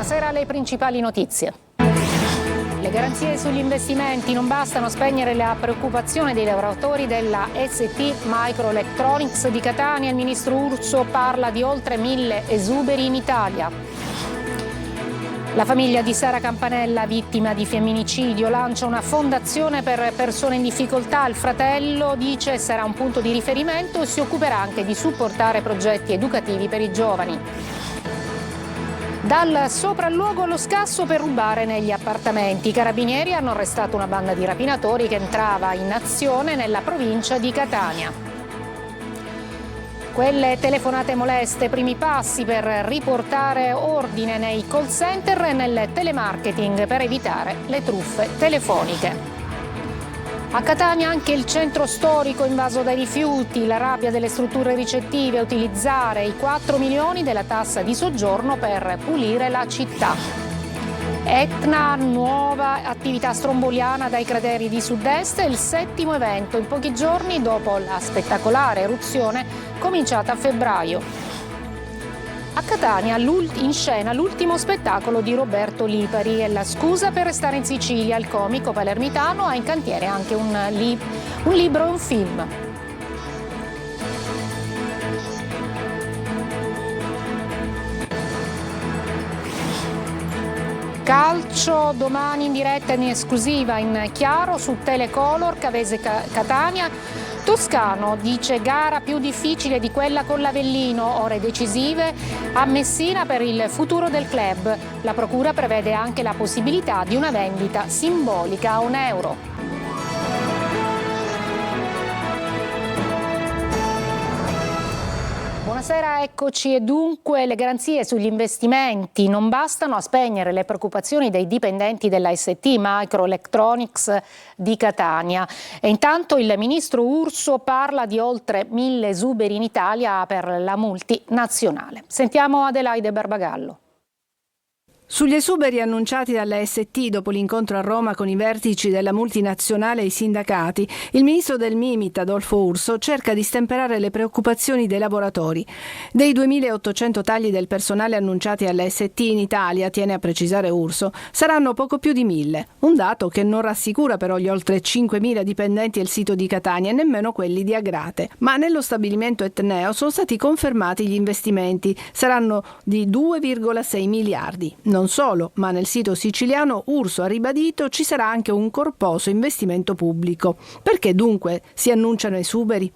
Buonasera, alle principali notizie. Le garanzie sugli investimenti non bastano a spegnere la preoccupazione dei lavoratori della ST Microelectronics di Catania. Il ministro Urso parla di oltre 1000 esuberi in Italia. La famiglia di Sara Campanella, vittima di femminicidio, lancia una fondazione per persone in difficoltà. Il fratello dice sarà un punto di riferimento e si occuperà anche di supportare progetti educativi per i giovani. Dal sopralluogo allo scasso per rubare negli appartamenti. I carabinieri hanno arrestato una banda di rapinatori che entrava in azione nella provincia di Catania. Quelle telefonate moleste, primi passi per riportare ordine nei call center e nel telemarketing per evitare le truffe telefoniche. A Catania anche il centro storico invaso dai rifiuti, la rabbia delle strutture ricettive, utilizzare i 4 milioni della tassa di soggiorno per pulire la città. Etna, nuova attività stromboliana dai crateri di sud-est, il 7° evento in pochi giorni dopo la spettacolare eruzione cominciata a febbraio. A Catania in scena l'ultimo spettacolo di Roberto Lipari e la scusa per restare in Sicilia. Il comico palermitano ha in cantiere anche un libro e un film. Calcio domani in diretta in esclusiva in chiaro su Telecolor, Cavese Catania. Toscano dice gara più difficile di quella con l'Avellino, ore decisive a Messina per il futuro del club. La procura prevede anche la possibilità di una vendita simbolica a €1. Buonasera, eccoci. E dunque le garanzie sugli investimenti non bastano a spegnere le preoccupazioni dei dipendenti della ST Microelectronics di Catania. E intanto il ministro Urso parla di oltre 1000 esuberi in Italia per la multinazionale. Sentiamo Adelaide Barbagallo. Sugli esuberi annunciati dalla ST dopo l'incontro a Roma con i vertici della multinazionale e i sindacati, il ministro del Mimit, Adolfo Urso, cerca di stemperare le preoccupazioni dei lavoratori. Dei 2800 tagli del personale annunciati alla ST in Italia, tiene a precisare Urso, saranno poco più di 1000, un dato che non rassicura però gli oltre 5000 dipendenti del sito di Catania e nemmeno quelli di Agrate. Ma nello stabilimento etneo sono stati confermati gli investimenti, saranno di 2,6 miliardi. Non solo, ma nel sito siciliano Urso ha ribadito ci sarà anche un corposo investimento pubblico. Perché dunque si annunciano esuberi?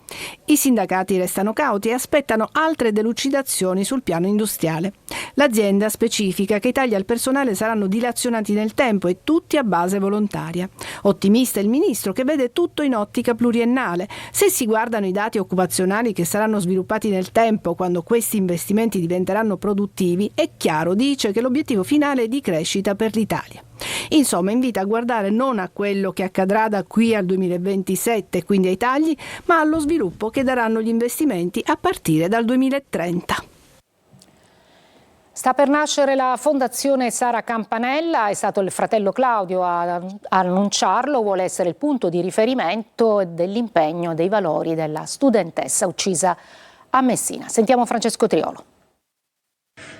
I sindacati restano cauti e aspettano altre delucidazioni sul piano industriale. L'azienda specifica che i tagli al personale saranno dilazionati nel tempo e tutti a base volontaria. Ottimista il ministro che vede tutto in ottica pluriennale. Se si guardano i dati occupazionali che saranno sviluppati nel tempo quando questi investimenti diventeranno produttivi, è chiaro, dice, che l'obiettivo finale è di crescita per l'Italia. Insomma, invita a guardare non a quello che accadrà da qui al 2027, quindi ai tagli, ma allo sviluppo che daranno gli investimenti a partire dal 2030. Sta per nascere la Fondazione Sara Campanella, è stato il fratello Claudio a annunciarlo, vuole essere il punto di riferimento dell'impegno e dei valori della studentessa uccisa a Messina. Sentiamo Francesco Triolo.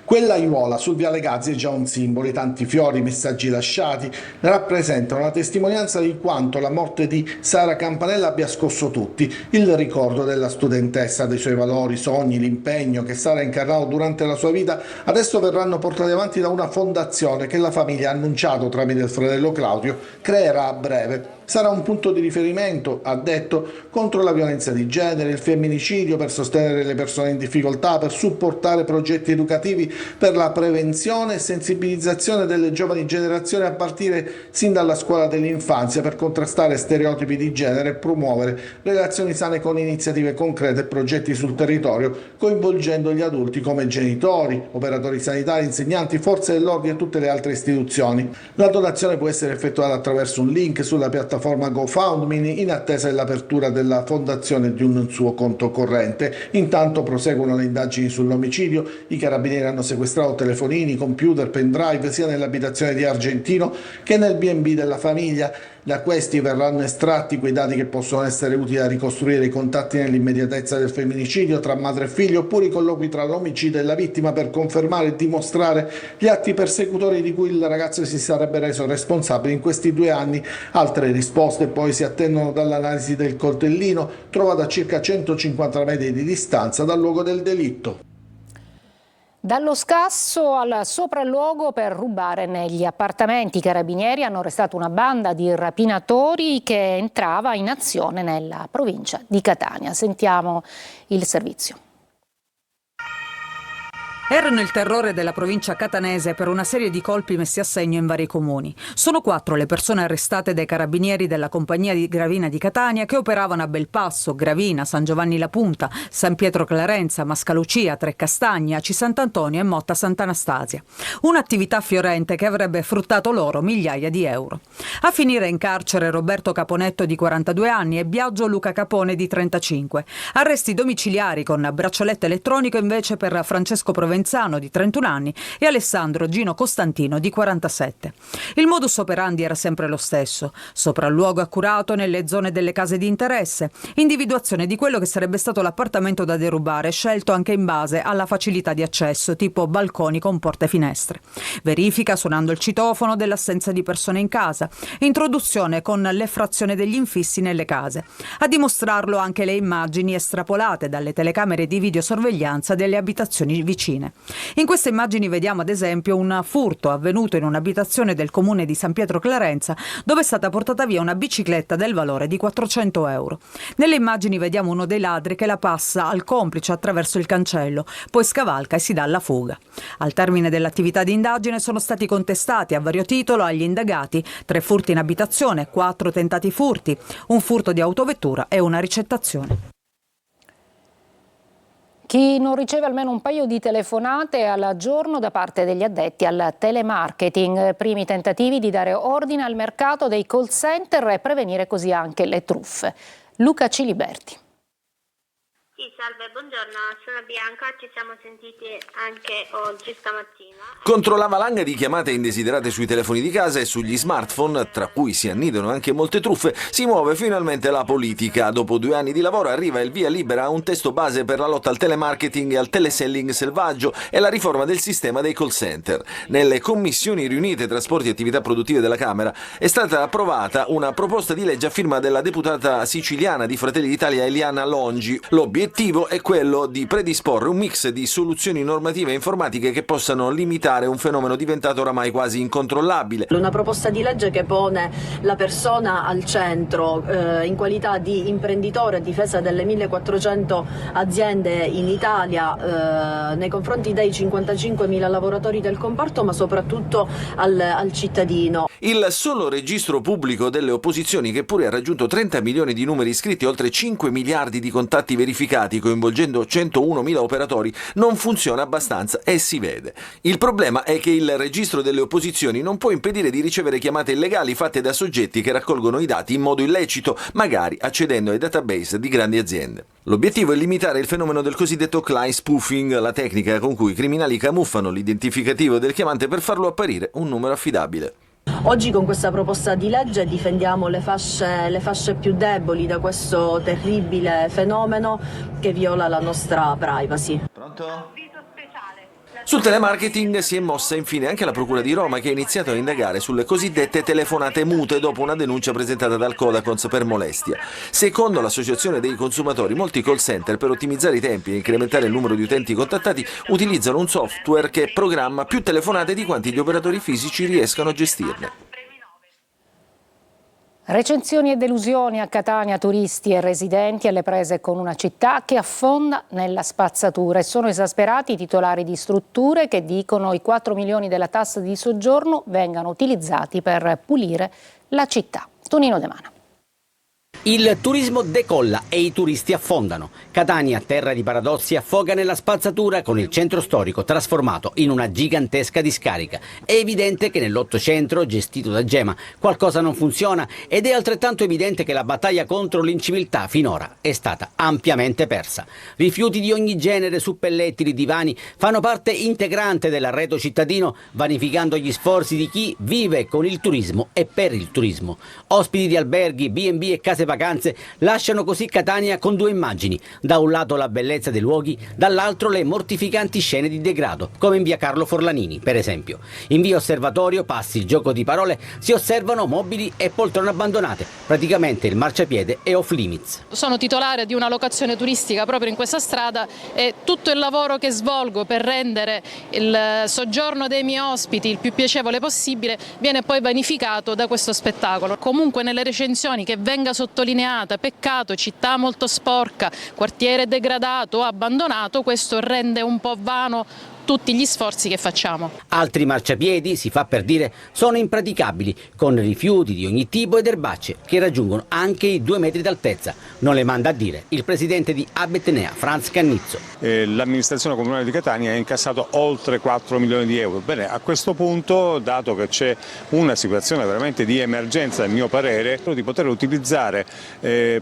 Quella aiuola sul viale Gazzi è già un simbolo, i tanti fiori, i messaggi lasciati rappresentano la testimonianza di quanto la morte di Sara Campanella abbia scosso tutti, il ricordo della studentessa, dei suoi valori, sogni, l'impegno che Sara incarnò durante la sua vita, adesso verranno portati avanti da una fondazione che la famiglia ha annunciato tramite il fratello Claudio creerà a breve. Sarà un punto di riferimento, ha detto, contro la violenza di genere, il femminicidio, per sostenere le persone in difficoltà, per supportare progetti educativi per la prevenzione e sensibilizzazione delle giovani generazioni a partire sin dalla scuola dell'infanzia, per contrastare stereotipi di genere e promuovere relazioni sane con iniziative concrete e progetti sul territorio, coinvolgendo gli adulti come genitori, operatori sanitari, insegnanti, forze dell'ordine e tutte le altre istituzioni. La donazione può essere effettuata attraverso un link sulla piattaforma GoFundMe in attesa dell'apertura della fondazione di un suo conto corrente. Intanto proseguono le indagini sull'omicidio, i carabinieri carabinieri hanno sequestrato telefonini, computer, pendrive sia nell'abitazione di Argentino che nel B&B della famiglia. Da questi verranno estratti quei dati che possono essere utili a ricostruire i contatti nell'immediatezza del femminicidio tra madre e figlio, oppure i colloqui tra l'omicida e la vittima per confermare e dimostrare gli atti persecutori di cui il ragazzo si sarebbe reso responsabile in questi 2 anni. Altre risposte poi si attendono dall'analisi del coltellino trovato a circa 150 metri di distanza dal luogo del delitto. Dallo scasso al sopralluogo per rubare negli appartamenti, i carabinieri hanno arrestato una banda di rapinatori che entrava in azione nella provincia di Catania. Sentiamo il servizio. Erano il terrore della provincia catanese per una serie di colpi messi a segno in vari comuni. Sono 4 le persone arrestate dai carabinieri della compagnia di Gravina di Catania che operavano a Belpasso, Gravina, San Giovanni La Punta, San Pietro Clarenza, Mascalucia, Trecastagni, Aci Sant'Antonio e Motta Sant'Anastasia. Un'attività fiorente che avrebbe fruttato loro migliaia di euro. A finire in carcere Roberto Caponetto di 42 anni e Biagio Luca Capone di 35. Arresti domiciliari con braccialetto elettronico invece per Francesco Provenzano di 31 anni e Alessandro Gino Costantino di 47. Il modus operandi era sempre lo stesso: sopralluogo accurato nelle zone delle case di interesse, individuazione di quello che sarebbe stato l'appartamento da derubare, scelto anche in base alla facilità di accesso, tipo balconi con porte e finestre. Verifica suonando il citofono dell'assenza di persone in casa, introduzione con l'effrazione degli infissi nelle case. A dimostrarlo anche le immagini estrapolate dalle telecamere di videosorveglianza delle abitazioni vicine. In queste immagini vediamo ad esempio un furto avvenuto in un'abitazione del comune di San Pietro Clarenza, dove è stata portata via una bicicletta del valore di 400 euro. Nelle immagini vediamo uno dei ladri che la passa al complice attraverso il cancello, poi scavalca e si dà alla fuga. Al termine dell'attività di indagine sono stati contestati a vario titolo agli indagati 3 furti in abitazione, 4 tentati furti, un furto di autovettura e una ricettazione. Chi non riceve almeno un paio di telefonate al giorno da parte degli addetti al telemarketing, primi tentativi di dare ordine al mercato dei call center e prevenire così anche le truffe. Luca Ciliberti. Sì, salve, buongiorno, sono Bianca, ci siamo sentiti anche oggi stamattina. Contro la valanga di chiamate indesiderate sui telefoni di casa e sugli smartphone, tra cui si annidano anche molte truffe, si muove finalmente la politica. Dopo 2 anni di lavoro arriva il via libera a un testo base per la lotta al telemarketing e al teleselling selvaggio e la riforma del sistema dei call center. Nelle commissioni riunite trasporti e attività produttive della Camera è stata approvata una proposta di legge a firma della deputata siciliana di Fratelli d'Italia Eliana Longi. L'obiettivo è quello di predisporre un mix di soluzioni normative e informatiche che possano limitare un fenomeno diventato oramai quasi incontrollabile. Una proposta di legge che pone la persona al centro in qualità di imprenditore a difesa delle 1400 aziende in Italia nei confronti dei 55.000 lavoratori del comparto, ma soprattutto al cittadino. Il solo registro pubblico delle opposizioni, che pure ha raggiunto 30 milioni di numeri iscritti e oltre 5 miliardi di contatti verificati, coinvolgendo 101.000 operatori, non funziona abbastanza e si vede. Il problema è che il registro delle opposizioni non può impedire di ricevere chiamate illegali fatte da soggetti che raccolgono i dati in modo illecito, magari accedendo ai database di grandi aziende. L'obiettivo è limitare il fenomeno del cosiddetto client spoofing, la tecnica con cui i criminali camuffano l'identificativo del chiamante per farlo apparire un numero affidabile. Oggi con questa proposta di legge difendiamo le fasce più deboli da questo terribile fenomeno che viola la nostra privacy. Pronto? Sul telemarketing si è mossa infine anche la Procura di Roma, che ha iniziato a indagare sulle cosiddette telefonate mute dopo una denuncia presentata dal Codacons per molestia. Secondo l'Associazione dei Consumatori, molti call center, per ottimizzare i tempi e incrementare il numero di utenti contattati, utilizzano un software che programma più telefonate di quanti gli operatori fisici riescano a gestirne. Recensioni e delusioni a Catania, turisti e residenti alle prese con una città che affonda nella spazzatura, e sono esasperati i titolari di strutture che dicono i 4 milioni della tassa di soggiorno vengano utilizzati per pulire la città. Tonino De Mana. Il turismo decolla e i turisti affondano. Catania, terra di paradossi, affoga nella spazzatura con il centro storico trasformato in una gigantesca discarica. È evidente che nell'Ottocento, gestito da Gema, qualcosa non funziona ed è altrettanto evidente che la battaglia contro l'inciviltà finora è stata ampiamente persa. Rifiuti di ogni genere, suppellettili, divani fanno parte integrante dell'arredo cittadino, vanificando gli sforzi di chi vive con il turismo e per il turismo. Ospiti di alberghi, B&B e case vacanze lasciano così Catania con due immagini: da un lato la bellezza dei luoghi, dall'altro le mortificanti scene di degrado, come in via Carlo Forlanini per esempio. In via Osservatorio, passi il gioco di parole, si osservano mobili e poltrone abbandonate, praticamente il marciapiede è off limits. Sono titolare di una locazione turistica proprio in questa strada e tutto il lavoro che svolgo per rendere il soggiorno dei miei ospiti il più piacevole possibile viene poi vanificato da questo spettacolo. Comunque nelle recensioni che venga sottolineata peccato, città molto sporca, quartiere degradato o abbandonato, questo rende un po' vano tutti gli sforzi che facciamo. Altri marciapiedi, si fa per dire, sono impraticabili, con rifiuti di ogni tipo ed erbacce che raggiungono anche i 2 metri d'altezza. Non le manda a dire il presidente di Abetnea, Franz Cannizzo. L'amministrazione comunale di Catania ha incassato oltre 4 milioni di euro. Bene, a questo punto, dato che c'è una situazione veramente di emergenza, a mio parere, di poter utilizzare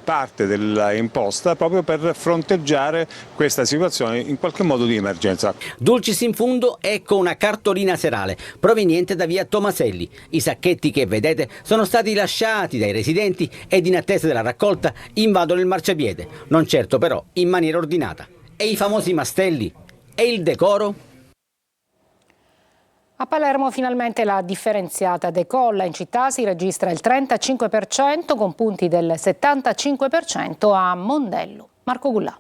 parte dell'imposta proprio per fronteggiare questa situazione in qualche modo di emergenza. Dulcis in fundo, ecco una cartolina serale proveniente da via Tomaselli. I sacchetti che vedete sono stati lasciati dai residenti ed in attesa della raccolta invadono il marciapiede, non certo però in maniera ordinata. E i famosi mastelli? E il decoro? A Palermo finalmente la differenziata decolla. In città si registra il 35% con punti del 75% a Mondello. Marco Gullà.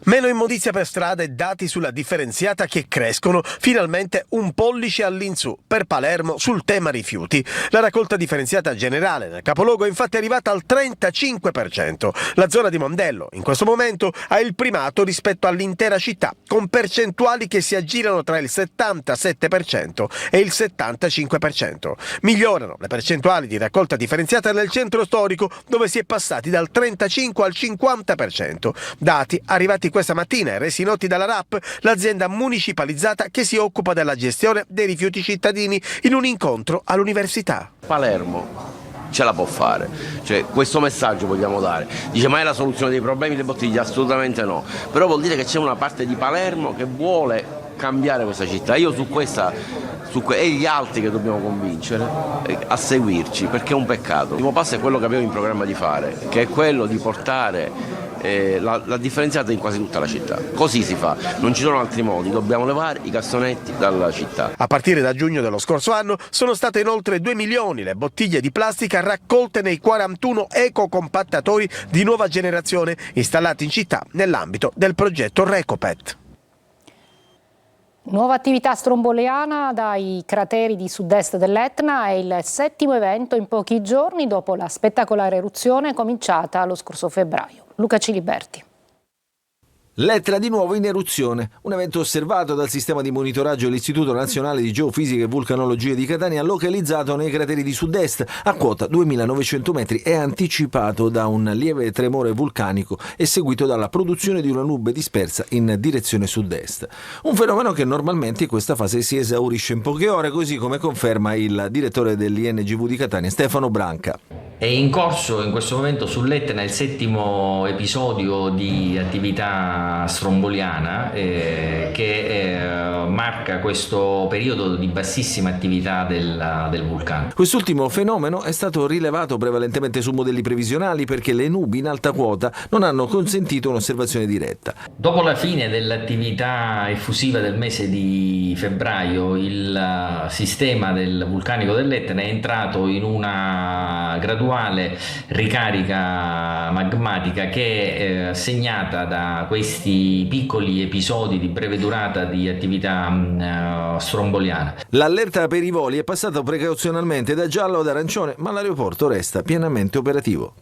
Meno immondizia per strada e dati sulla differenziata che crescono, finalmente un pollice all'insù per Palermo sul tema rifiuti. La raccolta differenziata generale nel capoluogo è infatti arrivata al 35%. La zona di Mondello in questo momento ha il primato rispetto all'intera città, con percentuali che si aggirano tra il 77% e il 75%. Migliorano le percentuali di raccolta differenziata nel centro storico, dove si è passati dal 35 al 50%. Dati arrivati questa mattina e resi noti dalla RAP, l'azienda municipalizzata che si occupa della gestione dei rifiuti cittadini, in un incontro all'università. Palermo ce la può fare, cioè questo messaggio vogliamo dare. Dice ma è la soluzione dei problemi delle bottiglie? Assolutamente no, però vuol dire che c'è una parte di Palermo che vuole cambiare questa città. Io su questa e gli altri che dobbiamo convincere a seguirci, perché è un peccato. Il primo passo è quello che avevo in programma di fare, che è quello di portare la differenziata in quasi tutta la città. Così si fa, non ci sono altri modi, dobbiamo levare i cassonetti dalla città. A partire da giugno dello scorso anno sono state inoltre 2 milioni le bottiglie di plastica raccolte nei 41 ecocompattatori di nuova generazione installati in città nell'ambito del progetto Recopet. Nuova attività stromboliana dai crateri di sud-est dell'Etna, è il 7° evento in pochi giorni dopo la spettacolare eruzione cominciata lo scorso febbraio. Luca Ciliberti. L'Etna di nuovo in eruzione, un evento osservato dal sistema di monitoraggio dell'Istituto Nazionale di Geofisica e Vulcanologia di Catania, localizzato nei crateri di sud-est a quota 2900 metri e anticipato da un lieve tremore vulcanico e seguito dalla produzione di una nube dispersa in direzione sud-est. Un fenomeno che normalmente in questa fase si esaurisce in poche ore, così come conferma il direttore dell'INGV di Catania, Stefano Branca. È in corso in questo momento sull'Etna il 7° episodio di attività stromboliana che marca questo periodo di bassissima attività del vulcano. Quest'ultimo fenomeno è stato rilevato prevalentemente su modelli previsionali perché le nubi in alta quota non hanno consentito un'osservazione diretta. Dopo la fine dell'attività effusiva del mese di febbraio, il sistema del vulcanico dell'Etna è entrato in una graduale ricarica magmatica che è segnata da questi piccoli episodi di breve durata di attività stromboliana. L'allerta per i voli è passata precauzionalmente da giallo ad arancione, ma l'aeroporto resta pienamente operativo.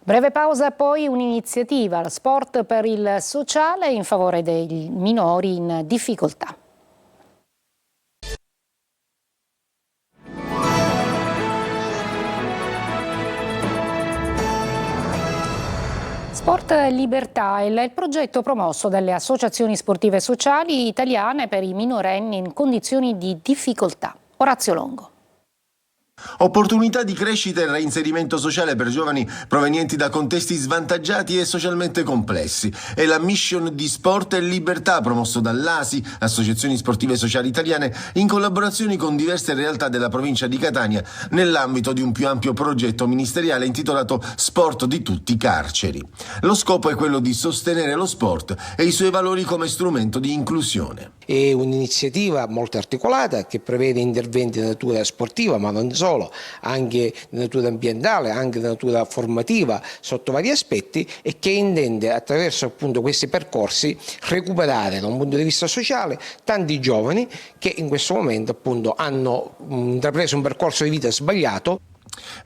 Breve pausa, poi un'iniziativa, Sport per il sociale in favore dei minori in difficoltà. Sport Libertà è il progetto promosso dalle associazioni sportive sociali italiane per i minorenni in condizioni di difficoltà. Orazio Longo. Opportunità di crescita e reinserimento sociale per giovani provenienti da contesti svantaggiati e socialmente complessi. È la mission di Sport e Libertà promosso dall'ASI, Associazioni Sportive Sociali Italiane, in collaborazione con diverse realtà della provincia di Catania, nell'ambito di un più ampio progetto ministeriale intitolato Sport di tutti carceri. Lo scopo è quello di sostenere lo sport e i suoi valori come strumento di inclusione. È un'iniziativa molto articolata che prevede interventi di natura sportiva, ma non solo, anche di natura ambientale, anche di natura formativa sotto vari aspetti, e che intende attraverso appunto questi percorsi recuperare da un punto di vista sociale tanti giovani che in questo momento appunto hanno intrapreso un percorso di vita sbagliato.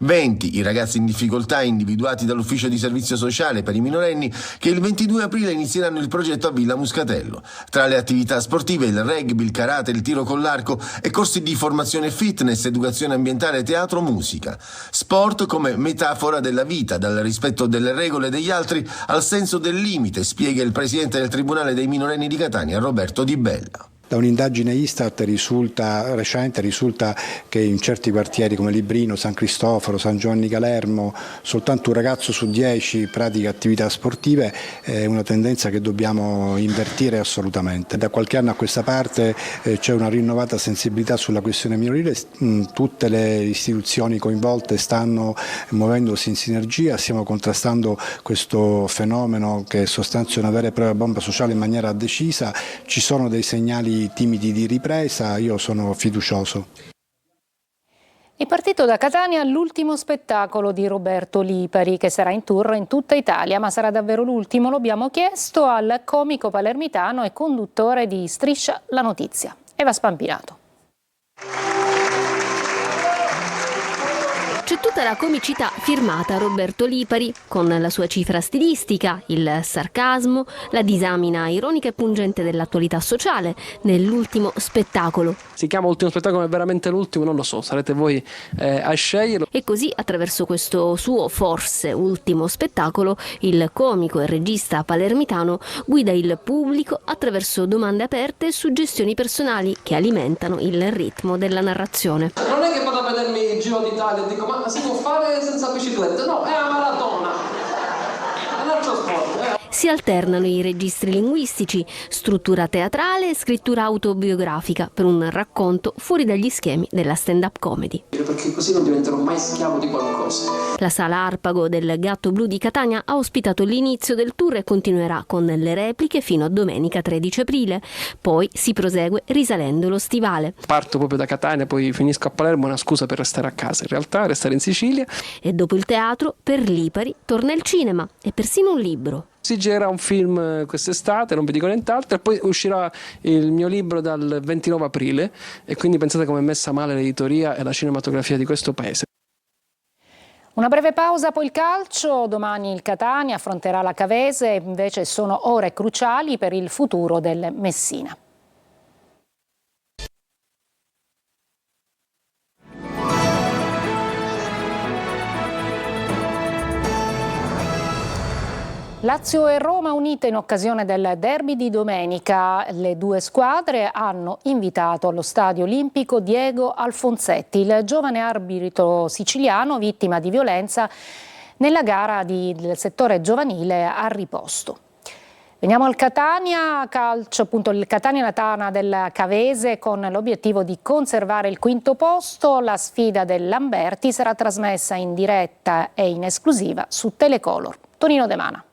20 i ragazzi in difficoltà individuati dall'ufficio di servizio sociale per i minorenni che il 22 aprile inizieranno il progetto a Villa Muscatello. Tra le attività sportive il rugby, il karate, il tiro con l'arco e corsi di formazione fitness, educazione ambientale, teatro, musica. Sport come metafora della vita, dal rispetto delle regole degli altri al senso del limite, spiega il presidente del Tribunale dei minorenni di Catania, Roberto Di Bella. Da un'indagine Istat recente risulta che in certi quartieri come Librino, San Cristoforo, San Giovanni Calermo soltanto un ragazzo su 10 pratica attività sportive. È una tendenza che dobbiamo invertire assolutamente. Da qualche anno a questa parte c'è una rinnovata sensibilità sulla questione minorile, tutte le istituzioni coinvolte stanno muovendosi in sinergia, stiamo contrastando questo fenomeno che sostanzia una vera e propria bomba sociale in maniera decisa, ci sono dei segnali timidi di ripresa, io sono fiducioso. È partito da Catania l'ultimo spettacolo di Roberto Lipari, che sarà in tour in tutta Italia, ma sarà davvero l'ultimo? Lo abbiamo chiesto al comico palermitano e conduttore di Striscia la Notizia, Eva Spampinato. C'è tutta la comicità firmata Roberto Lipari, con la sua cifra stilistica, il sarcasmo, la disamina ironica e pungente dell'attualità sociale nell'ultimo spettacolo. Si chiama ultimo spettacolo, è veramente l'ultimo? Non lo so, sarete voi a sceglierlo. E così, attraverso questo suo forse ultimo spettacolo, il comico e regista palermitano guida il pubblico attraverso domande aperte e suggestioni personali che alimentano il ritmo della narrazione. Non è che vado a vedermi il Giro d'Italia e dico ma si può fare senza bicicletta? No, è la maratona, è un altro sport. Si alternano i registri linguistici, struttura teatrale e scrittura autobiografica per un racconto fuori dagli schemi della stand-up comedy. Perché così non diventerò mai schiavo di qualcosa. La sala Arpago del Gatto Blu di Catania ha ospitato l'inizio del tour e continuerà con le repliche fino a domenica 13 aprile. Poi si prosegue risalendo lo stivale. Parto proprio da Catania, poi finisco a Palermo, una scusa per restare a casa, in realtà restare in Sicilia. E dopo il teatro, per Lipari, torna il cinema e persino un libro. Si gira un film quest'estate, non vi dico nient'altro, e poi uscirà il mio libro dal 29 aprile e quindi pensate come è messa male l'editoria e la cinematografia di questo paese. Una breve pausa, poi il calcio. Domani il Catania affronterà la Cavese, invece sono ore cruciali per il futuro del Messina. Lazio e Roma unite in occasione del derby di domenica. Le due squadre hanno invitato allo Stadio Olimpico Diego Alfonsetti, il giovane arbitro siciliano vittima di violenza nella gara del settore giovanile a riposto. Veniamo al Catania calcio, appunto il Catania Latana del Cavese con l'obiettivo di conservare il quinto posto. La sfida del Lamberti sarà trasmessa in diretta e in esclusiva su Telecolor. Tonino De Mana.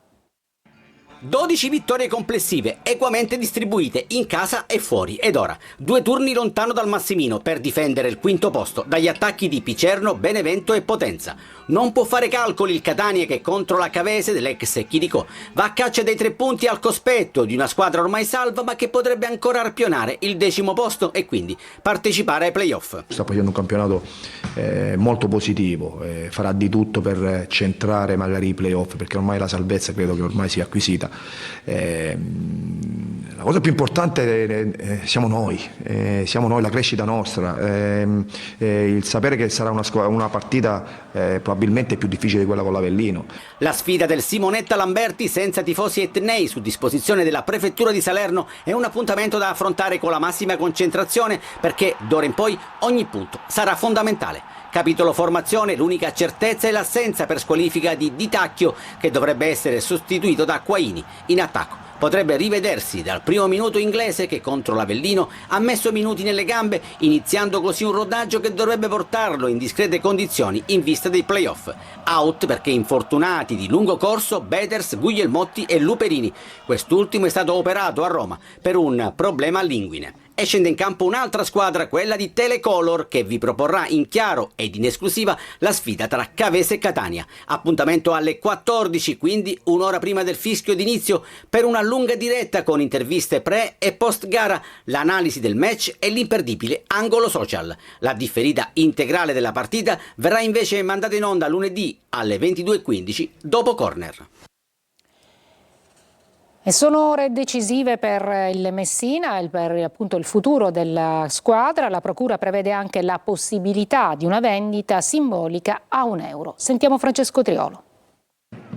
12 vittorie complessive, equamente distribuite in casa e fuori. Ed ora, 2 turni lontano dal Massimino per difendere il quinto posto dagli attacchi di Picerno, Benevento e Potenza. Non può fare calcoli il Catania che contro la Cavese dell'ex Chirico va a caccia dei 3 punti al cospetto di una squadra ormai salva ma che potrebbe ancora arpionare il 10° posto e quindi partecipare ai playoff. Sta facendo un campionato molto positivo, farà di tutto per centrare magari i playoff perché ormai la salvezza credo che ormai sia acquisita. La cosa più importante siamo noi, la crescita nostra, il sapere che sarà una partita probabilmente più difficile di quella con l'Avellino. La sfida del Simonetta Lamberti senza tifosi etnei su disposizione della Prefettura di Salerno è un appuntamento da affrontare con la massima concentrazione, perché d'ora in poi ogni punto sarà fondamentale. Capitolo formazione, l'unica certezza è l'assenza per squalifica di Di Tacchio, che dovrebbe essere sostituito da Acquaini. In attacco potrebbe rivedersi dal primo minuto inglese che contro l'Avellino ha messo minuti nelle gambe, iniziando così un rodaggio che dovrebbe portarlo in discrete condizioni in vista dei play-off. Out perché infortunati di lungo corso Beders, Guglielmotti e Luperini. Quest'ultimo è stato operato a Roma per un problema all'inguine. E scende in campo un'altra squadra, quella di Telecolor, che vi proporrà in chiaro ed in esclusiva la sfida tra Cavese e Catania. Appuntamento alle 14, quindi un'ora prima del fischio d'inizio, per una lunga diretta con interviste pre e post gara, l'analisi del match e l'imperdibile angolo social. La differita integrale della partita verrà invece mandata in onda lunedì alle 22:15 dopo corner. E sono ore decisive per il Messina e per appunto il futuro della squadra. La Procura prevede anche la possibilità di una vendita simbolica a €1. Sentiamo Francesco Triolo.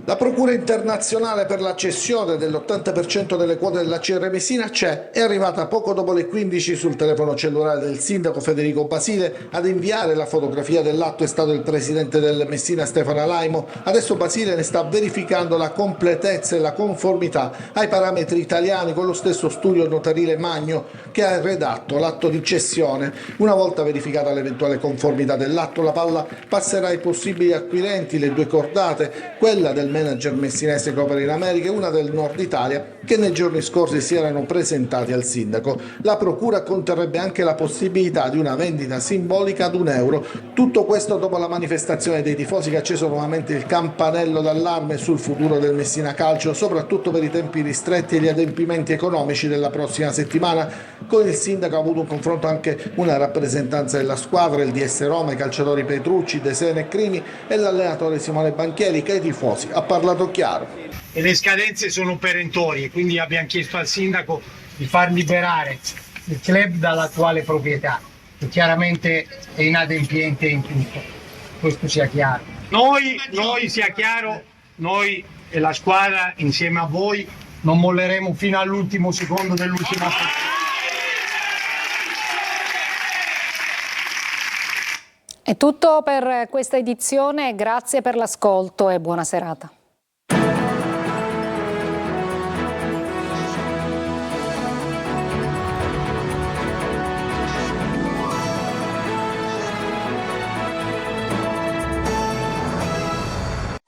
La Procura internazionale per la cessione dell'80% delle quote della CR Messina c'è, è arrivata poco dopo le 15 sul telefono cellulare del sindaco Federico Basile. Ad inviare la fotografia dell'atto è stato il presidente del Messina Stefano Alaimo. Adesso Basile ne sta verificando la completezza e la conformità ai parametri italiani con lo stesso studio notarile Magno che ha redatto l'atto di cessione. Una volta verificata l'eventuale conformità dell'atto, la palla passerà ai possibili acquirenti, le due cordate, quella del manager messinese che opera in America e una del Nord Italia, che nei giorni scorsi si erano presentati al sindaco. La procura conterrebbe anche la possibilità di una vendita simbolica ad €1. Tutto questo dopo la manifestazione dei tifosi che ha acceso nuovamente il campanello d'allarme sul futuro del Messina Calcio, soprattutto per i tempi ristretti e gli adempimenti economici della prossima settimana. Con il sindaco ha avuto un confronto anche una rappresentanza della squadra, il DS Roma, i calciatori Petrucci, De Sena e Crimi e l'allenatore Simone Banchieri, che ai tifosi ha parlato chiaro. E le scadenze sono perentorie, quindi abbiamo chiesto al sindaco di far liberare il club dall'attuale proprietà, che chiaramente è inadempiente in tutto, questo sia chiaro. Noi sia chiaro, noi e la squadra insieme a voi non molleremo fino all'ultimo secondo dell'ultima partita. È tutto per questa edizione, grazie per l'ascolto e buona serata.